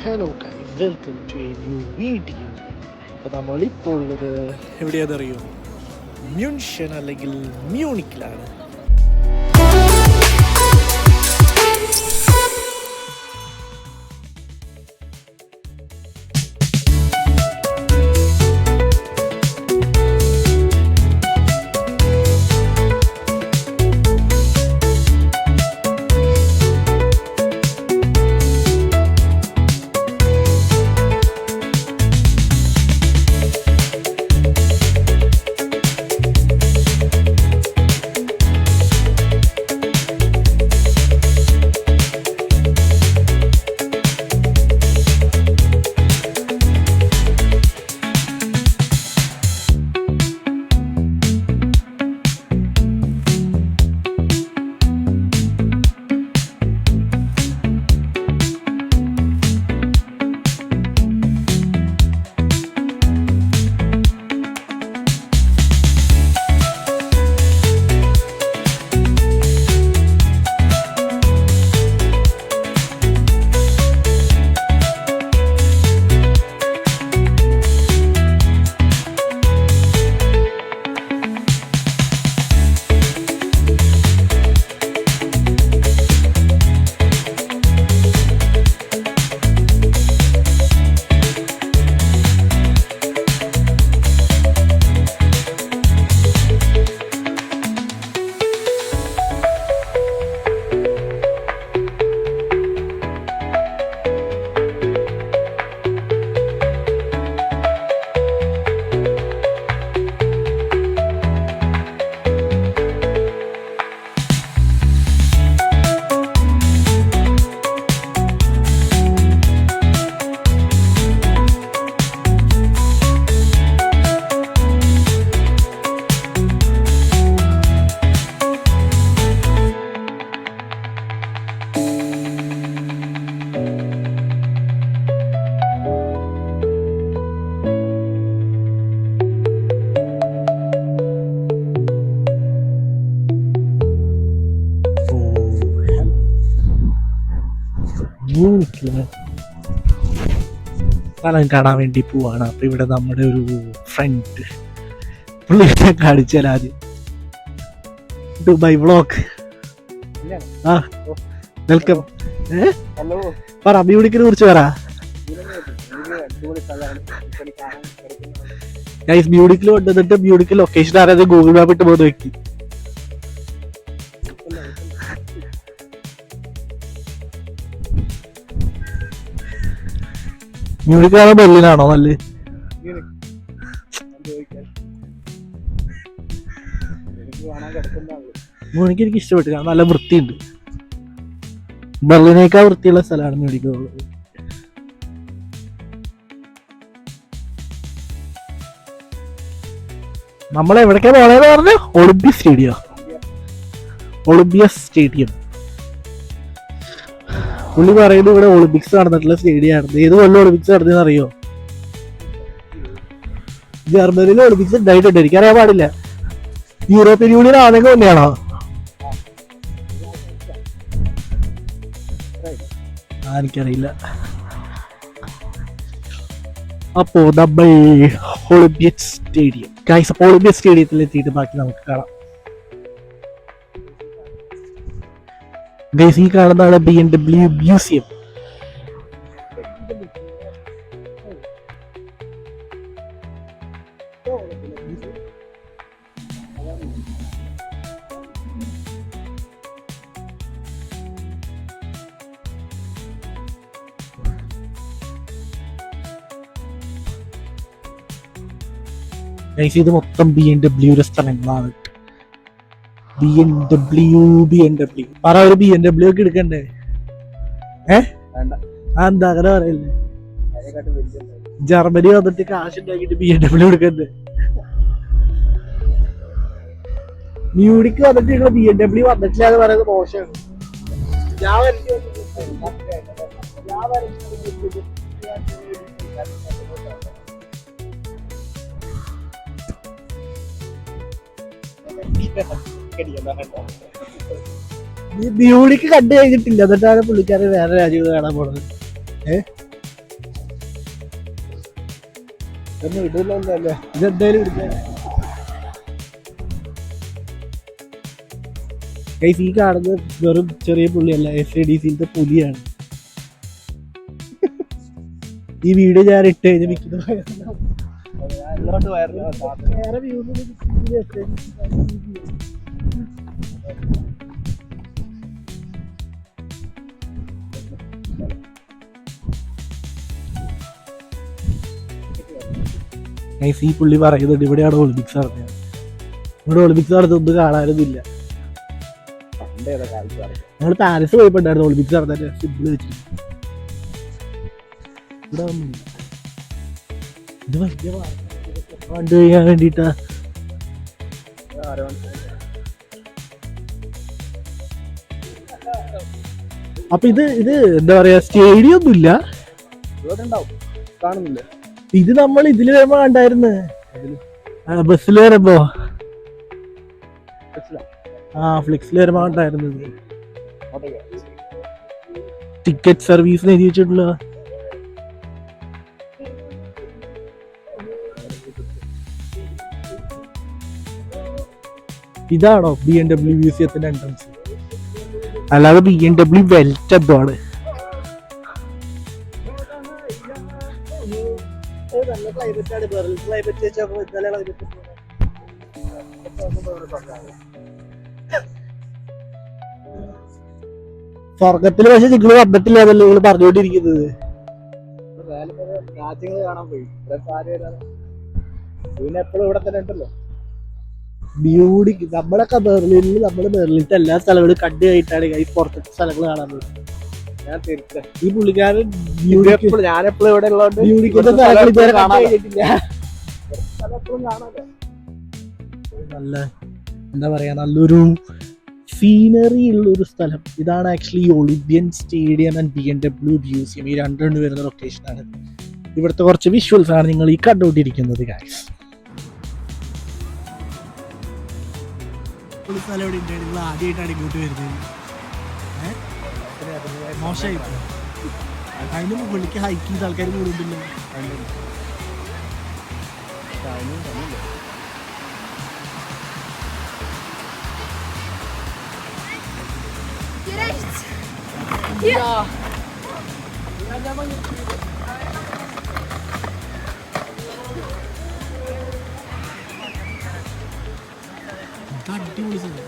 Hello guys, welcome to a new video. അപ്പോൾ നമ്മളിപ്പോൾ ഉള്ളത് എവിടെയാണെന്നറിയോ? മ്യൂൺഷൻ അല്ലെങ്കിൽ മ്യൂണിക്കിലാണ്. മ്യൂണിക്കില് സ്ഥലം കാണാൻ വേണ്ടി പോവാണ്. അപ്പൊ ഇവിടെ നമ്മുടെ ഒരു ഫ്രണ്ട് പുള്ളിനെ കാണിച്ചാൽ ആദ്യം ദുബായ് വ്ളോഗ്. ആ വെൽക്കം. പറ മ്യൂണിക്കിനെ കുറിച്ച് പറ. ഗൈസ്, മ്യൂണിക്കിൽ കൊണ്ടുവന്നിട്ട് മ്യൂണിക്കിൽ ലൊക്കേഷൻ അറിയാതെ ഗൂഗിൾ മാപ്പ് ഇട്ട് പോകുന്ന വ്യക്തി. മ്യൂണിക്കാണോ ബെർലിനാണോ നല്ല? മ്യൂണിക്ക് എനിക്ക് ഇഷ്ടപ്പെട്ടു, കാരണം നല്ല വൃത്തിയുണ്ട്. ബെർലിനേക്കാൾ വൃത്തിയുള്ള സ്ഥലമാണ് മ്യൂണിക്ക് ഉള്ളത്. നമ്മളെവിടേക്കാ പോണേന്ന് പറഞ്ഞു? Olympia stadium. പുള്ളി പറയുന്നത് ഇവിടെ ഒളിമ്പിക്സ് നടന്നിട്ടുള്ള സ്റ്റേഡിയം ആണ്. ഏത് കൊല്ലം ഒളിമ്പിക്സ് നടന്നതെന്ന് അറിയോ? ജർമ്മനിയിൽ ഒളിമ്പിക്സ് ഉണ്ടായിട്ടുണ്ട്, എനിക്കറിയാൻ പാടില്ല. യൂറോപ്യൻ യൂണിയൻ ആണെങ്കിൽ തന്നെയാണോ? എനിക്കറിയില്ല. അപ്പോ നമ്മൾ ഒളിമ്പിക് സ്റ്റേഡിയം ഗൈസ്, അപ്പോൾ ഒളിമ്പിക് സ്റ്റേഡിയത്തിൽ എത്തിയിട്ട് ബാക്കി നമുക്ക് കാണാം. ഗൈസ്, ഈ കാണുന്നതാണ് BMW മ്യൂസിയം. ഇത് മൊത്തം BMW സ്ഥലങ്ങളാണ്. BMW പറ, ഒരു BMW ഒക്കെ എടുക്കണ്ടേ? എന്താ അങ്ങനെ പറയല്ലേ? ജർമ്മനി വന്നിട്ട് കാശ് ഉണ്ടാക്കിട്ട് BMW എടുക്കണ്ടേ? മ്യൂണിക്ക് വന്നിട്ട് നിങ്ങൾ BMW വന്നിട്ടില്ല എന്ന് പറയുന്നത് മോശമാണ്. മ്യൂണിക്ക് കണ്ടു കഴിഞ്ഞിട്ടില്ല, എന്നിട്ടാണ് പുള്ളിക്കാരൻ വേറെ രാജ്യങ്ങൾ കാണാൻ പോണത്. ഇതെന്തായാലും ഈ കാണുന്നത് വെറും ചെറിയ പുള്ളിയല്ല, SADCയിലത്തെ പുലിയാണ്. ഈ വീഡിയോ ഞാൻ ഇട്ട് കഴിഞ്ഞ് മിക്കുന്നത് വേറെ വ്യൂസ്. ഈ പുള്ളി പറയുന്നുണ്ട് ഇവിടെയാണ് ഒളിമ്പിക്സ് നടന്നത്. ഇവിടെ ഒളിമ്പിക്സ് നടത്തൊന്നും കാണാനൊന്നുമില്ല. ഞങ്ങൾ പാരീസ് പോയപ്പോണ്ടായിരുന്നു ഒളിമ്പിക്സ് നടത്താൻ സിമ്പിൾ വെച്ചിട്ട്. ഇവിടെ ഒന്നുമില്ല. ഇത് വലിയ കണ്ടു കഴിയാൻ വേണ്ടിട്ടാ. അപ്പൊ ഇത് എന്താ പറയാ, സ്റ്റേഡിയം ഒന്നുമില്ല, കാണുന്നില്ല. ഇത് നമ്മൾ ഇതില് വരുമ്പോ കണ്ടായിരുന്നു, ബസ്സിൽ വരുമ്പോ ഫ്ലെക്സിൽ വരുമ്പോ കണ്ടായിരുന്നു. ടിക്കറ്റ് സർവീസ് എഴുതി വെച്ചിട്ടുള്ള ഇതാണോ BMW മ്യൂസിയത്തിന്റെ എൻട്രൻസ്? അല്ലാതെ BMW വെൽറ്റ് എന്തോ ആണ്. സ്വർഗത്തില് പക്ഷെ നിങ്ങൾ വന്നിട്ടില്ല എന്നല്ലേ നിങ്ങൾ പറഞ്ഞുകൊണ്ടിരിക്കുന്നത്? രാജ്യങ്ങൾ കാണാൻ പോയി, എപ്പോഴും ഇവിടെ തന്നെ ഉണ്ടല്ലോ. ബ്യൂട്ടി നമ്മളൊക്കെ ബെർലിനിൽ, ബെർലിനത്തെ എല്ലാ സ്ഥലങ്ങളും കണ്ടു കഴിഞ്ഞിട്ടാണ് ഈ പുറത്തെ സ്ഥലങ്ങൾ കാണാൻ പോയി. ഈ പുള്ളിക്കാരൻ ഞാനെപ്പോഴും ഇവിടെ ഉള്ളതുകൊണ്ട് നല്ല എന്താ പറയാ, നല്ലൊരു സീനറി ഉള്ളൊരു സ്ഥലം. ഇതാണ് actually Olympian stadium and BMW museum. ഈ രണ്ടുകൊണ്ട് വരുന്ന ലൊക്കേഷനാണ്. ഇവിടുത്തെ കുറച്ച് വിഷ്വൽസ് ആണ് നിങ്ങൾ ഈ കണ്ടുകൊണ്ടിരിക്കുന്നത് ഗൈസ്. സ്ഥലം എവിടെ ഉണ്ട്? നിങ്ങൾ ആദ്യമായിട്ടാണ് ഇങ്ങോട്ട് വരുന്നത്. മോശമായി അതിന് മുകളിലേക്ക് ഹൈക്ക് ചെയ്ത ആൾക്കാർ കൂടുന്നില്ല. അടിപൊളി സ്ഥലം.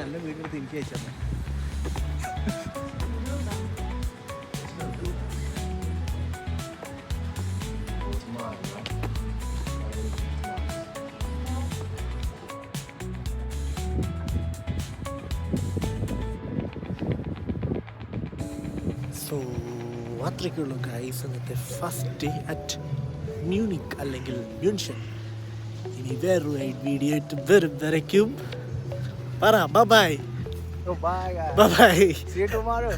നല്ല വീടെടുത്ത് എനിക്ക് അയച്ചു. സോ അത്രയ്ക്കുള്ളൂ ഗൈസ് ഇന്നത്തെ ഫസ്റ്റ് ഡേ അറ്റ് മ്യൂണിക് അല്ലെങ്കിൽ മ്യൂൺഷൻ. ഇനി വേറൊരു വീഡിയോ ആയിട്ട് വരും വരയ്ക്കും. പറ bye bye. Bye bye. See you tomorrow.